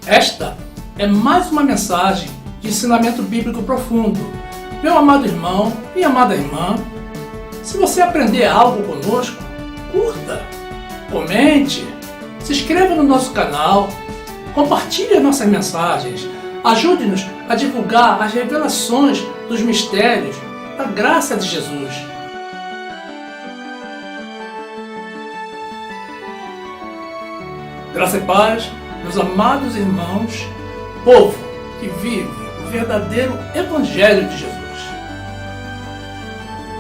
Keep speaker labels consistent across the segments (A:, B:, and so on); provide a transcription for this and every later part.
A: Esta é mais uma mensagem de ensinamento bíblico profundo. Meu amado irmão e amada irmã, se você aprender algo conosco, curta, comente, se inscreva no nosso canal, compartilhe nossas mensagens, ajude-nos a divulgar as revelações dos mistérios da graça de Jesus. Graça e paz, meus amados irmãos, povo que vive o verdadeiro Evangelho de Jesus.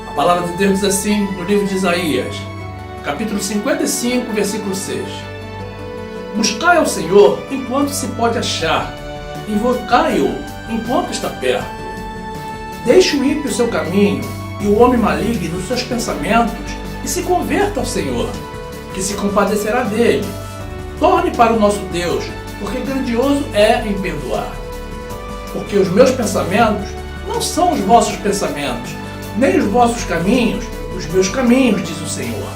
A: A palavra de Deus diz assim no livro de Isaías, capítulo 55, versículo 6. Buscai ao Senhor enquanto se pode achar, invocai-o enquanto está perto. Deixe o ímpio o seu caminho e o homem maligno os seus pensamentos e se converta ao Senhor, que se compadecerá dele. Torne para o nosso Deus, porque grandioso é em perdoar. Porque os meus pensamentos não são os vossos pensamentos, nem os vossos caminhos, os meus caminhos, diz o Senhor.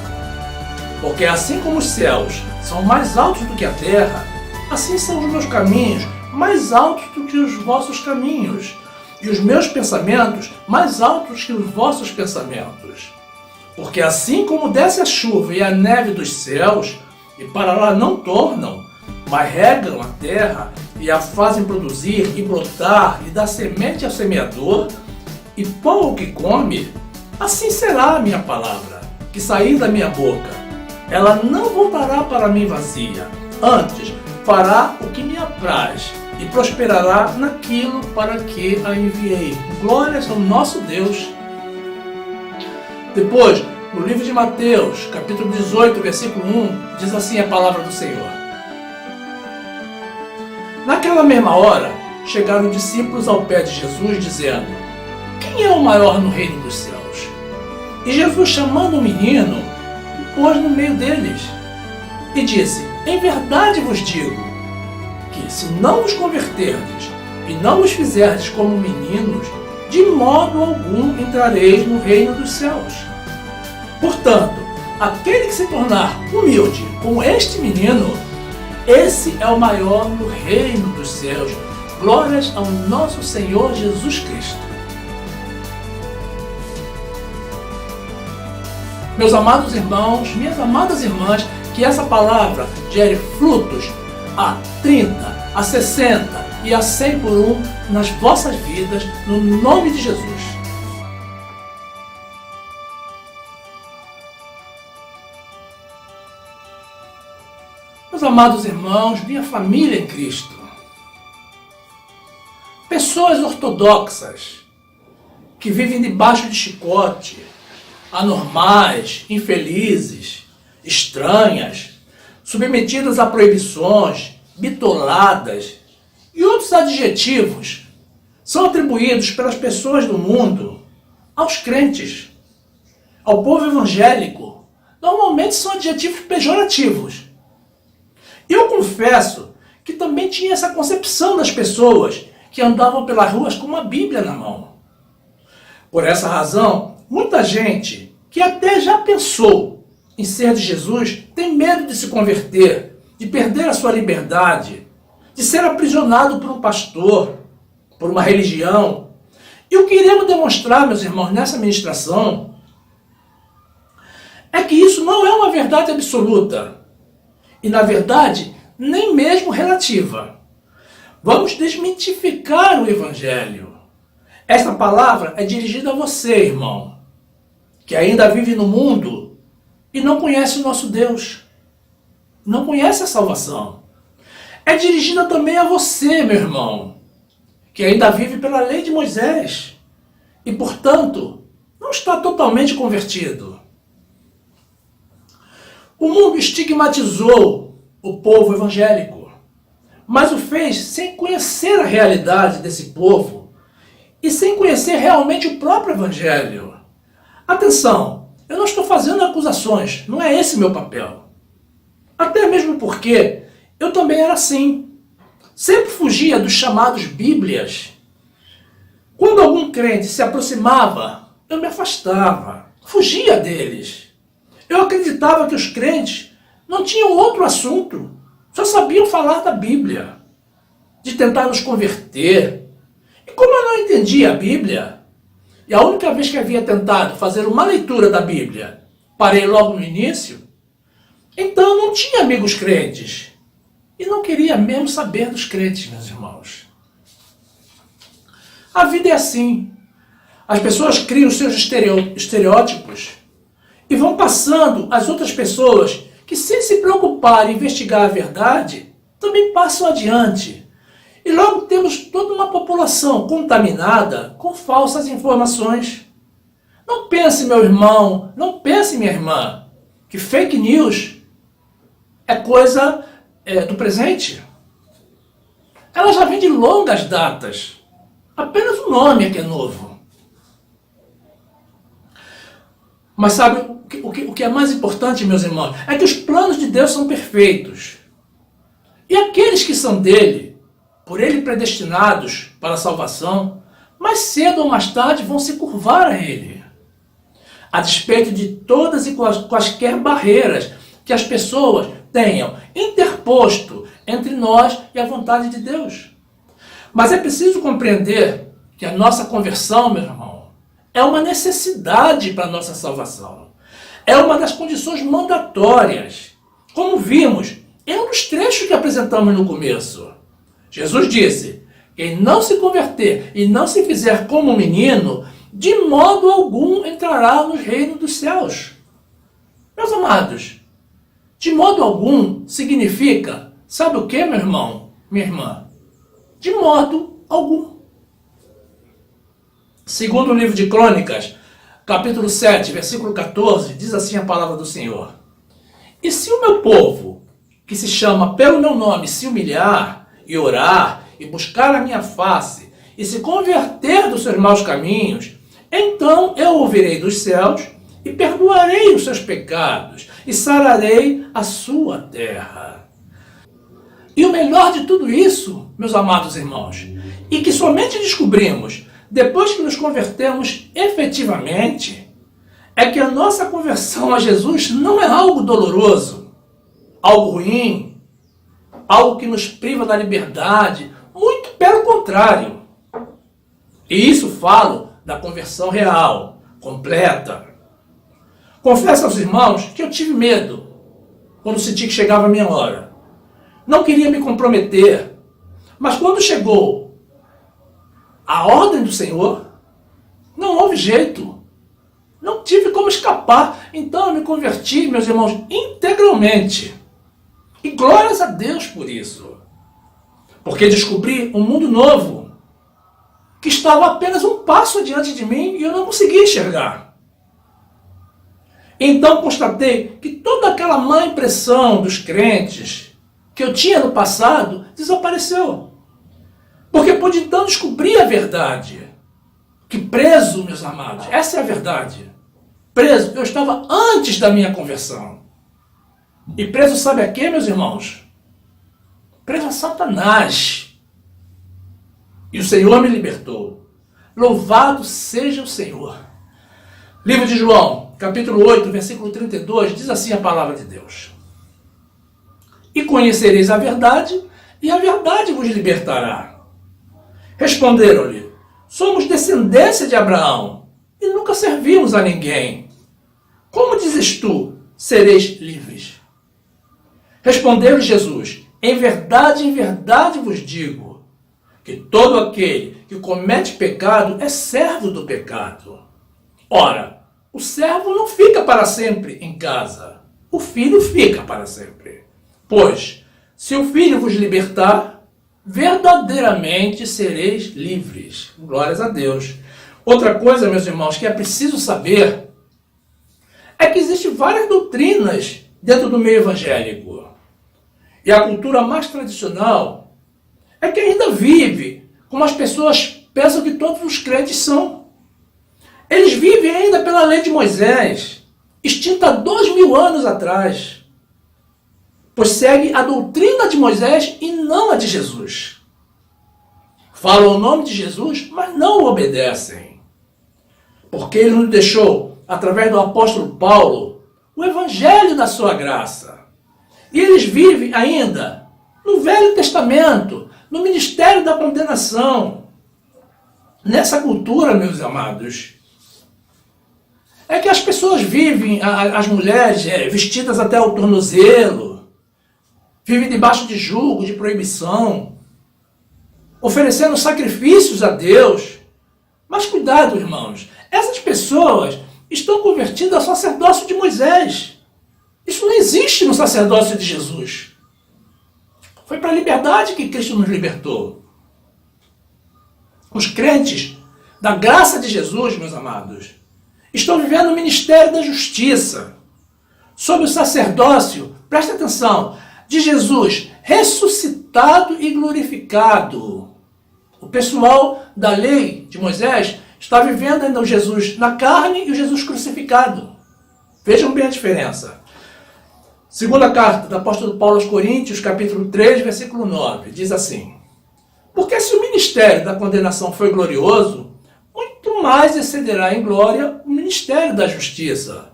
A: Porque assim como os céus são mais altos do que a terra, assim são os meus caminhos mais altos do que os vossos caminhos, e os meus pensamentos mais altos que os vossos pensamentos. Porque assim como desce a chuva e a neve dos céus, e para lá não tornam, mas regam a terra e a fazem produzir e brotar e dar semente ao semeador e pão ao que come, assim será a minha palavra, que sair da minha boca. Ela não voltará para mim vazia, antes fará o que me apraz e prosperará naquilo para que a enviei. Glórias ao nosso Deus. Depois, no livro de Mateus, capítulo 18, versículo 1, diz assim a palavra do Senhor. Naquela mesma hora, chegaram discípulos ao pé de Jesus, dizendo: quem é o maior no reino dos céus? E Jesus, chamando o menino, o pôs no meio deles, e disse: em verdade vos digo, que se não vos converterdes, e não vos fizerdes como meninos, de modo algum entrareis no reino dos céus. Portanto, aquele que se tornar humilde como este menino, esse é o maior no reino dos céus. Glórias ao nosso Senhor Jesus Cristo. Meus amados irmãos, minhas amadas irmãs, que essa palavra gere frutos a 30, a 60 e a 100 por um nas vossas vidas, no nome de Jesus. Meus amados irmãos, minha família em Cristo, pessoas ortodoxas que vivem debaixo de chicote, anormais, infelizes, estranhas, submetidas a proibições, bitoladas e outros adjetivos são atribuídos pelas pessoas do mundo aos crentes, ao povo evangélico. Normalmente são adjetivos pejorativos. Eu confesso que também tinha essa concepção das pessoas que andavam pelas ruas com uma Bíblia na mão. Por essa razão, muita gente que até já pensou em ser de Jesus tem medo de se converter, de perder a sua liberdade, de ser aprisionado por um pastor, por uma religião. E o que iremos demonstrar, meus irmãos, nessa ministração é que isso não é uma verdade absoluta. E, na verdade, nem mesmo relativa. Vamos desmitificar o Evangelho. Esta palavra é dirigida a você, irmão, que ainda vive no mundo e não conhece o nosso Deus, não conhece a salvação. É dirigida também a você, meu irmão, que ainda vive pela lei de Moisés e, portanto, não está totalmente convertido. O mundo estigmatizou o povo evangélico, mas o fez sem conhecer a realidade desse povo e sem conhecer realmente o próprio Evangelho. Atenção, eu não estou fazendo acusações, não é esse meu papel. Até mesmo porque eu também era assim. Sempre fugia dos chamados Bíblias. Quando algum crente se aproximava, eu me afastava, fugia deles. Eu acreditava que os crentes não tinham outro assunto, só sabiam falar da Bíblia. de tentar nos converter. E como eu não entendia a Bíblia, e a única vez que havia tentado fazer uma leitura da Bíblia, parei logo no início, então eu não tinha amigos crentes. E não queria mesmo saber dos crentes, meus irmãos. A vida é assim. As pessoas criam seus estereótipos e vão passando as outras pessoas que, sem se preocupar em investigar a verdade, também passam adiante. E logo temos toda uma população contaminada com falsas informações. Não pense, meu irmão, não pense, minha irmã, que fake news é coisa do presente. Ela já vem de longas datas. Apenas o nome é que é novo. Mas sabe o que é mais importante, meus irmãos? É que os planos de Deus são perfeitos. E aqueles que são dele, por ele predestinados para a salvação, mais cedo ou mais tarde vão se curvar a ele. A despeito de todas e quaisquer barreiras que as pessoas tenham interposto entre nós e a vontade de Deus. Mas é preciso compreender que a nossa conversão, meu irmão, é uma necessidade para a nossa salvação. É uma das condições mandatórias. Como vimos em um dos trechos que apresentamos no começo. Jesus disse: quem não se converter e não se fizer como um menino, de modo algum entrará no reino dos céus. Meus amados, de modo algum significa, sabe o que, meu irmão, minha irmã? De modo algum. Segundo o livro de Crônicas, capítulo 7, versículo 14, diz assim a palavra do Senhor: e se o meu povo, que se chama pelo meu nome, se humilhar e orar e buscar a minha face e se converter dos seus maus caminhos, então eu ouvirei dos céus e perdoarei os seus pecados e sararei a sua terra. E o melhor de tudo isso, meus amados irmãos, e que somente descobrimos depois que nos convertemos efetivamente, é que a nossa conversão a Jesus não é algo doloroso, algo ruim, algo que nos priva da liberdade, muito pelo contrário. E isso falo da conversão real, completa. Confesso aos irmãos que eu tive medo quando senti que chegava a minha hora. Não queria me comprometer, mas quando chegou a ordem do Senhor, não houve jeito. Não tive como escapar. Então eu me converti, meus irmãos, integralmente. E glórias a Deus por isso. Porque descobri um mundo novo que estava apenas um passo adiante de mim e eu não conseguia enxergar. Então constatei que toda aquela má impressão dos crentes que eu tinha no passado desapareceu. Porque pude então descobrir a verdade. Que preso, meus amados, essa é a verdade. Preso, eu estava antes da minha conversão. E preso sabe a quê, meus irmãos? Preso a Satanás. E o Senhor me libertou. Louvado seja o Senhor. Livro de João, capítulo 8, versículo 32, diz assim a palavra de Deus: e conhecereis a verdade, e a verdade vos libertará. Responderam-lhe: somos descendência de Abraão, e nunca servimos a ninguém. Como dizes tu, sereis livres? Respondeu-lhe Jesus: em verdade vos digo, que todo aquele que comete pecado é servo do pecado. Ora, o servo não fica para sempre em casa, o filho fica para sempre. Pois, se o filho vos libertar, verdadeiramente sereis livres. Glórias a Deus. Outra coisa, meus irmãos, que é preciso saber é que existem várias doutrinas dentro do meio evangélico. E a cultura mais tradicional é que ainda vive como as pessoas pensam que todos os crentes são. Eles vivem ainda pela lei de Moisés, extinta há 2000 anos atrás, pois segue a doutrina de Moisés e não a de Jesus. Falam o nome de Jesus, mas não o obedecem. Porque ele nos deixou, através do apóstolo Paulo, o evangelho da sua graça. E eles vivem ainda no Velho Testamento, no ministério da condenação. Nessa cultura, meus amados, é que as pessoas vivem, as mulheres vestidas até o tornozelo, vivem debaixo de julgo, de proibição, oferecendo sacrifícios a Deus. Mas cuidado, irmãos, essas pessoas estão convertidas ao sacerdócio de Moisés. Isso não existe no sacerdócio de Jesus. Foi para a liberdade que Cristo nos libertou. Os crentes da graça de Jesus, meus amados, estão vivendo o ministério da justiça, sob o sacerdócio, presta atenção, de Jesus ressuscitado e glorificado. O pessoal da lei de Moisés está vivendo ainda o Jesus na carne e o Jesus crucificado. Vejam bem a diferença. Segunda carta do apóstolo Paulo aos Coríntios, capítulo 3, versículo 9, diz assim: porque se o ministério da condenação foi glorioso, muito mais excederá em glória o ministério da justiça.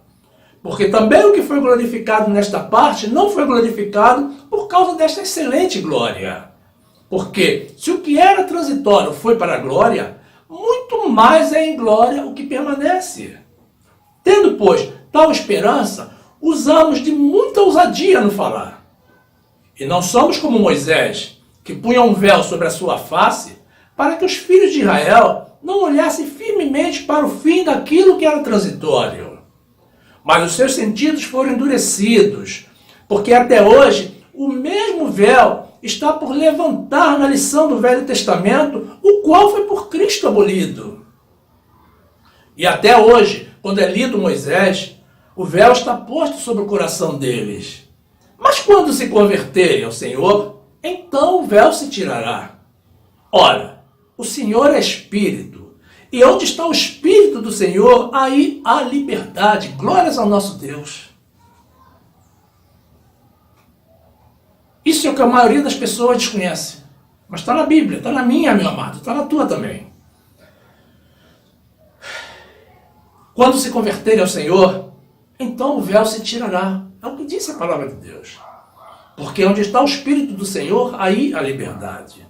A: Porque também o que foi glorificado nesta parte não foi glorificado por causa desta excelente glória. Porque se o que era transitório foi para a glória, muito mais é em glória o que permanece. Tendo, pois, tal esperança, usamos de muita ousadia no falar. E não somos como Moisés, que punha um véu sobre a sua face, para que os filhos de Israel não olhassem firmemente para o fim daquilo que era transitório. Mas os seus sentidos foram endurecidos, porque até hoje o mesmo véu está por levantar na lição do Velho Testamento, o qual foi por Cristo abolido. E até hoje, quando é lido Moisés, o véu está posto sobre o coração deles. Mas quando se converterem ao Senhor, então o véu se tirará. Ora, o Senhor é Espírito, e onde está o Espírito do Senhor, aí há liberdade. Glórias ao nosso Deus. Isso é o que a maioria das pessoas desconhece. Mas está na Bíblia, está na minha, meu amado, está na tua também. Quando se converterem ao Senhor, então o véu se tirará. É o que disse a palavra de Deus. Porque onde está o Espírito do Senhor, aí a liberdade.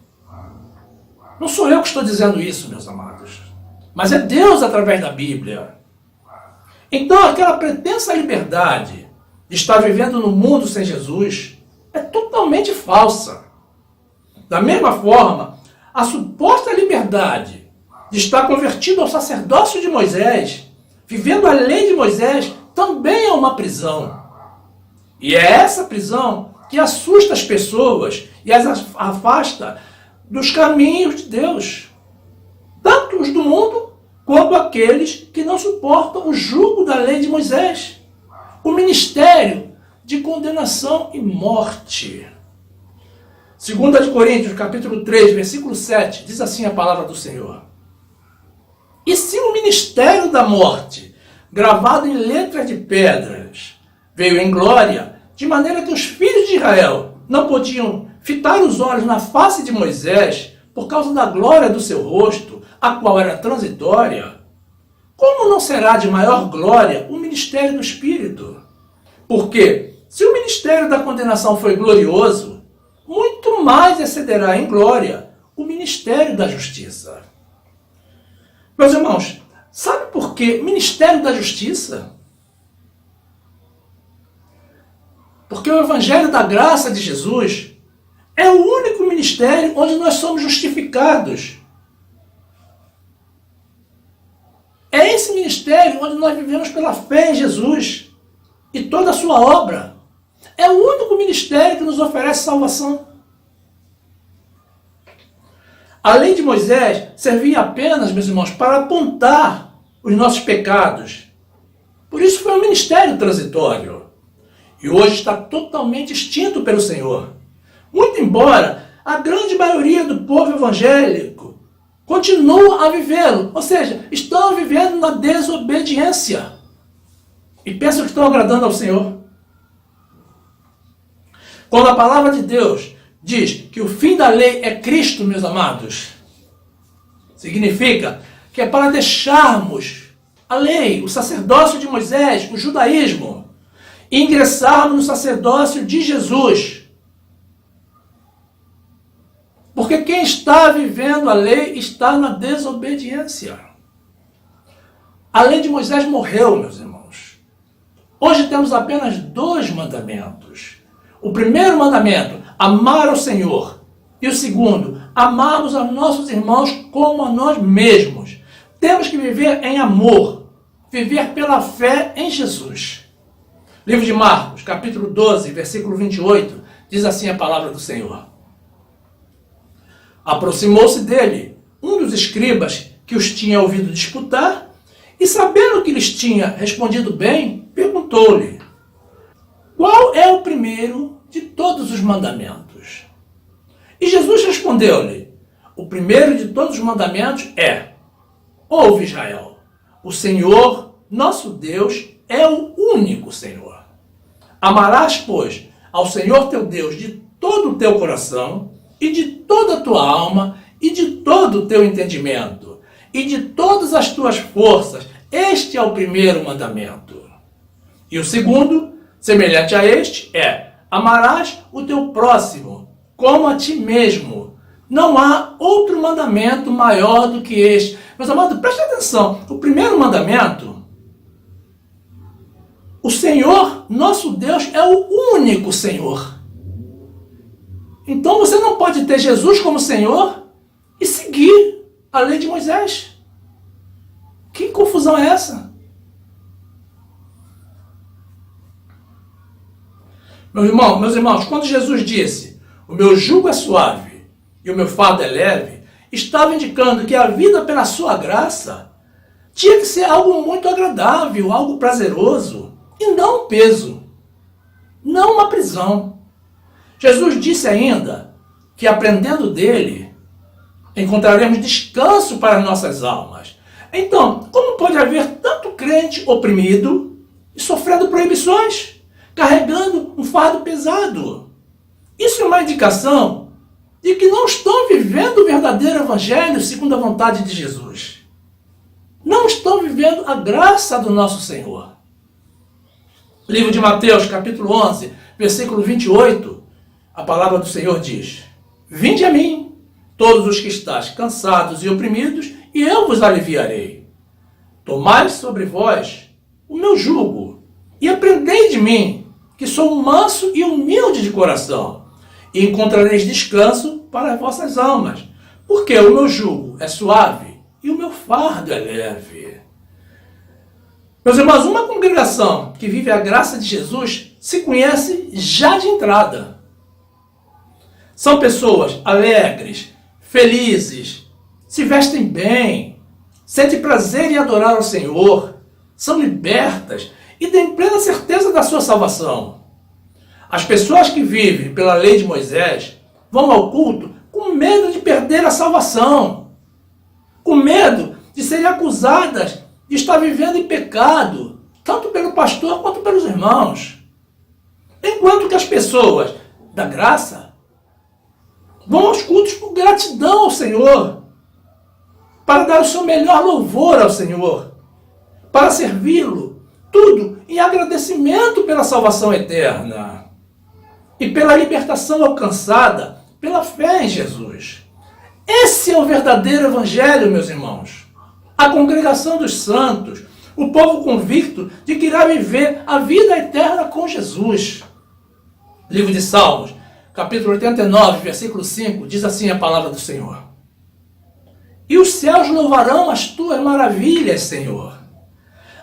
A: Não sou eu que estou dizendo isso, meus amados. Mas é Deus através da Bíblia. Então aquela pretensa liberdade de estar vivendo no mundo sem Jesus é totalmente falsa. Da mesma forma, a suposta liberdade de estar convertido ao sacerdócio de Moisés, vivendo a lei de Moisés, também é uma prisão. E é essa prisão que assusta as pessoas e as afasta dos caminhos de Deus. Tanto os do mundo, quanto aqueles que não suportam o jugo da lei de Moisés. O ministério de condenação e morte. 2 Coríntios, capítulo 3, versículo 7, diz assim a palavra do Senhor: e se o ministério da morte, gravado em letras de pedras, veio em glória, de maneira que os filhos de Israel não podiam fitar os olhos na face de Moisés por causa da glória do seu rosto, a qual era transitória, como não será de maior glória o ministério do Espírito? Porque, se o ministério da condenação foi glorioso, muito mais excederá em glória o ministério da justiça. Meus irmãos, sabe por que ministério da justiça? Porque o Evangelho da graça de Jesus é o único ministério onde nós somos justificados. É esse ministério onde nós vivemos pela fé em Jesus e toda a sua obra. É o único ministério que nos oferece salvação. A lei de Moisés servia apenas, meus irmãos, para apontar os nossos pecados. Por isso foi um ministério transitório. E hoje está totalmente extinto pelo Senhor. Muito embora a grande maioria do povo evangélico continua a vivê-lo. Ou seja, estão vivendo na desobediência. E pensam que estão agradando ao Senhor. Quando a palavra de Deus diz que o fim da lei é Cristo, meus amados, significa que é para deixarmos a lei, o sacerdócio de Moisés, o judaísmo, e ingressarmos no sacerdócio de Jesus. Porque quem está vivendo a lei está na desobediência. A lei de Moisés morreu, meus irmãos. Hoje temos apenas 2 mandamentos. O primeiro mandamento, amar ao Senhor. E o segundo, amarmos aos nossos irmãos como a nós mesmos. Temos que viver em amor, viver pela fé em Jesus. Livro de Marcos, capítulo 12, versículo 28, diz assim a palavra do Senhor. Aproximou-se dele um dos escribas que os tinha ouvido disputar, e sabendo que lhes tinha respondido bem, perguntou-lhe: qual é o primeiro de todos os mandamentos? E Jesus respondeu-lhe: o primeiro de todos os mandamentos é: ouve, Israel, o Senhor, nosso Deus, é o único Senhor. Amarás, pois, ao Senhor teu Deus de todo o teu coração, e de toda a tua alma, e de todo o teu entendimento, e de todas as tuas forças. Este é o primeiro mandamento. E o segundo, semelhante a este, é: amarás o teu próximo como a ti mesmo. Não há outro mandamento maior do que este. Meus amados, preste atenção. O primeiro mandamento, o Senhor, nosso Deus, é o único Senhor. Então você não pode ter Jesus como Senhor e seguir a lei de Moisés. Que confusão é essa? Meus irmãos, quando Jesus disse: o meu jugo é suave e o meu fardo é leve, estava indicando que a vida pela sua graça tinha que ser algo muito agradável, algo prazeroso, e não um peso, não uma prisão. Jesus disse ainda que aprendendo dele, encontraremos descanso para as nossas almas. Então, como pode haver tanto crente oprimido e sofrendo proibições, carregando um fardo pesado? Isso é uma indicação de que não estão vivendo o verdadeiro evangelho segundo a vontade de Jesus. Não estão vivendo a graça do nosso Senhor. Livro de Mateus, capítulo 11, versículo 28, a palavra do Senhor diz: vinde a mim, todos os que estáis cansados e oprimidos, e eu vos aliviarei. Tomai sobre vós o meu jugo, e aprendei de mim, que sou manso e humilde de coração, e encontrareis descanso para as vossas almas, porque o meu jugo é suave e o meu fardo é leve. Meus irmãos, uma congregação que vive a graça de Jesus se conhece já de entrada. São pessoas alegres, felizes, se vestem bem, sentem prazer em adorar ao Senhor, são libertas e têm plena certeza da sua salvação. As pessoas que vivem pela lei de Moisés vão ao culto com medo de perder a salvação, com medo de serem acusadas de estar vivendo em pecado, tanto pelo pastor quanto pelos irmãos. Enquanto que as pessoas da graça vão aos cultos por gratidão ao Senhor, para dar o seu melhor louvor ao Senhor, para servi-lo, tudo em agradecimento pela salvação eterna e pela libertação alcançada pela fé em Jesus. Esse é o verdadeiro evangelho, meus irmãos. A congregação dos santos, o povo convicto de que irá viver a vida eterna com Jesus. Livro de Salmos, capítulo 89, versículo 5, diz assim a palavra do Senhor: e os céus louvarão as tuas maravilhas, Senhor,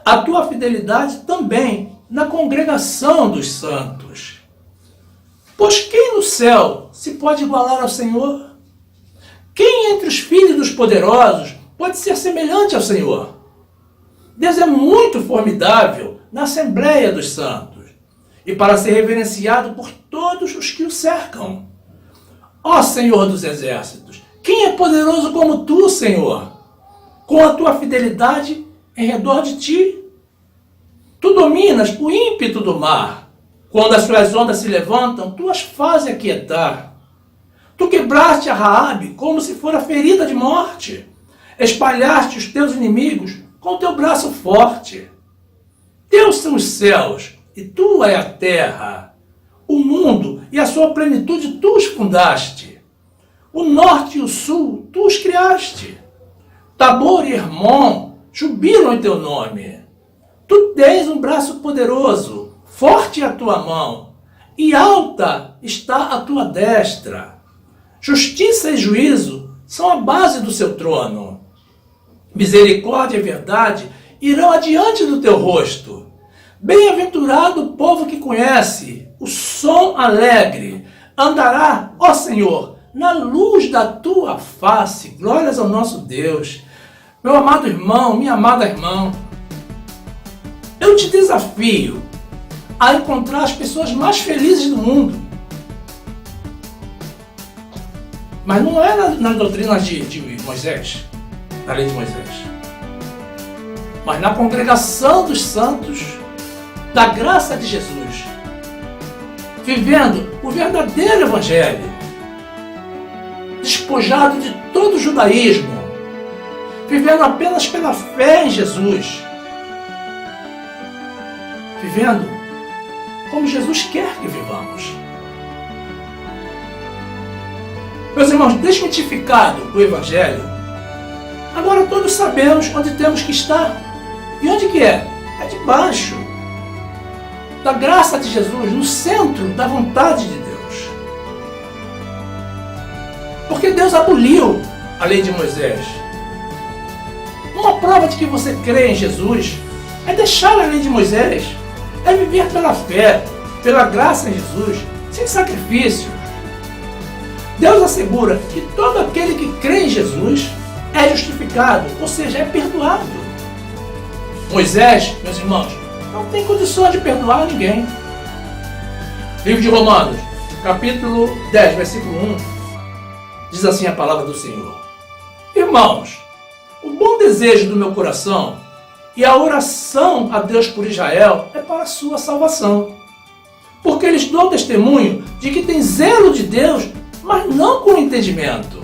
A: a tua fidelidade também na congregação dos santos. Pois quem no céu se pode igualar ao Senhor? Quem entre os filhos dos poderosos pode ser semelhante ao Senhor? Deus é muito formidável na Assembleia dos Santos e para ser reverenciado por todos os que o cercam. Ó Senhor dos Exércitos, quem é poderoso como tu, Senhor? Com a tua fidelidade em redor de ti. Tu dominas o ímpeto do mar. Quando as suas ondas se levantam, tu as fazes aquietar. Tu quebraste a Raabe como se fora ferida de morte. Espalhaste os teus inimigos com o teu braço forte. Teus são os céus, e tua é a terra. O mundo e a sua plenitude tu os fundaste. O norte e o sul, tu os criaste. Tabor e Hermon jubilam em teu nome. Tu tens um braço poderoso, forte é a tua mão, e alta está a tua destra. Justiça e juízo são a base do seu trono. Misericórdia e verdade irão adiante do teu rosto. Bem-aventurado o povo que conhece o som alegre. Andará, ó Senhor, na luz da tua face. Glórias ao nosso Deus. Meu amado irmão, minha amada irmã, eu te desafio a encontrar as pessoas mais felizes do mundo. Mas não é nas doutrinas de Moisés, da lei de Moisés, mas na congregação dos santos, da graça de Jesus, vivendo o verdadeiro evangelho, despojado de todo o judaísmo, vivendo apenas pela fé em Jesus, vivendo como Jesus quer que vivamos. Meus irmãos, desmitificado o evangelho, agora todos sabemos onde temos que estar. E onde que é? É debaixo da graça de Jesus, no centro da vontade de Deus. Porque Deus aboliu a lei de Moisés. Uma prova de que você crê em Jesus é deixar a lei de Moisés, é viver pela fé, pela graça em Jesus, sem sacrifício. Deus assegura que todo aquele que crê em Jesus é justificado, ou seja, é perdoado. Moisés, meus irmãos, não tem condições de perdoar ninguém. Livro de Romanos, capítulo 10, versículo 1, diz assim a palavra do Senhor: Irmãos, o bom desejo do meu coração e a oração a Deus por Israel é para a sua salvação. Porque eles dão testemunho de que tem zelo de Deus, mas não com entendimento.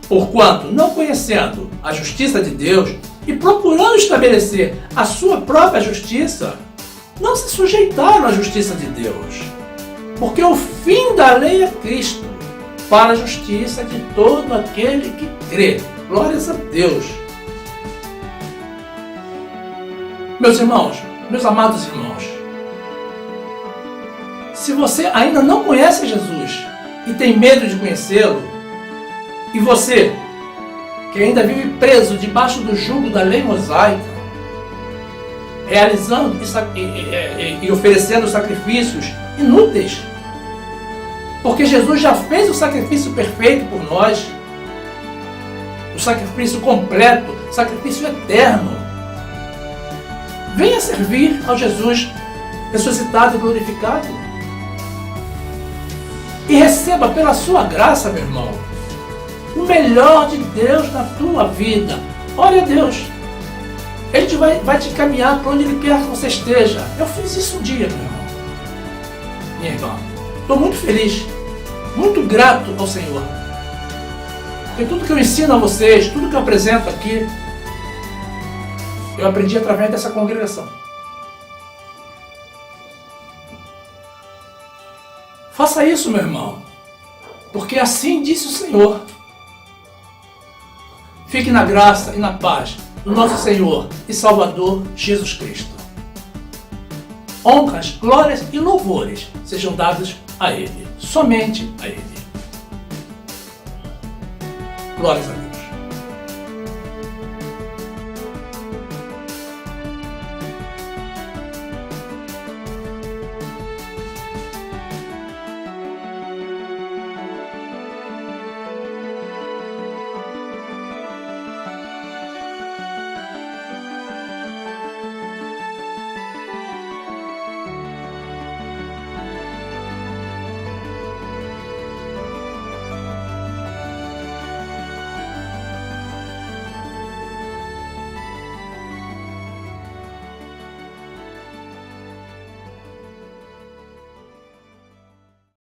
A: Porquanto, não conhecendo a justiça de Deus e procurando estabelecer a sua própria justiça, não se sujeitaram à justiça de Deus. Porque o fim da lei é Cristo, para a justiça de todo aquele que crê. Glórias a Deus. Meus irmãos, meus amados irmãos, se você ainda não conhece Jesus e tem medo de conhecê-lo, e você que ainda vive preso debaixo do jugo da lei mosaica, realizando e oferecendo sacrifícios inúteis, porque Jesus já fez o sacrifício perfeito por nós, o sacrifício completo, o sacrifício eterno. Venha servir ao Jesus ressuscitado e glorificado. E receba pela sua graça, meu irmão, o melhor de Deus na tua vida. Olha a Deus, Ele vai te caminhar para onde Ele quer que você esteja. Eu fiz isso um dia, meu irmão, minha irmã. Estou muito feliz, muito grato ao Senhor. Porque tudo que eu ensino a vocês, tudo que eu apresento aqui, eu aprendi através dessa congregação. Faça isso, meu irmão, porque assim disse o Senhor. Fique na graça e na paz do nosso Senhor e Salvador Jesus Cristo. Honras, glórias e louvores sejam dados a Ele, somente a Ele. Glórias a Deus.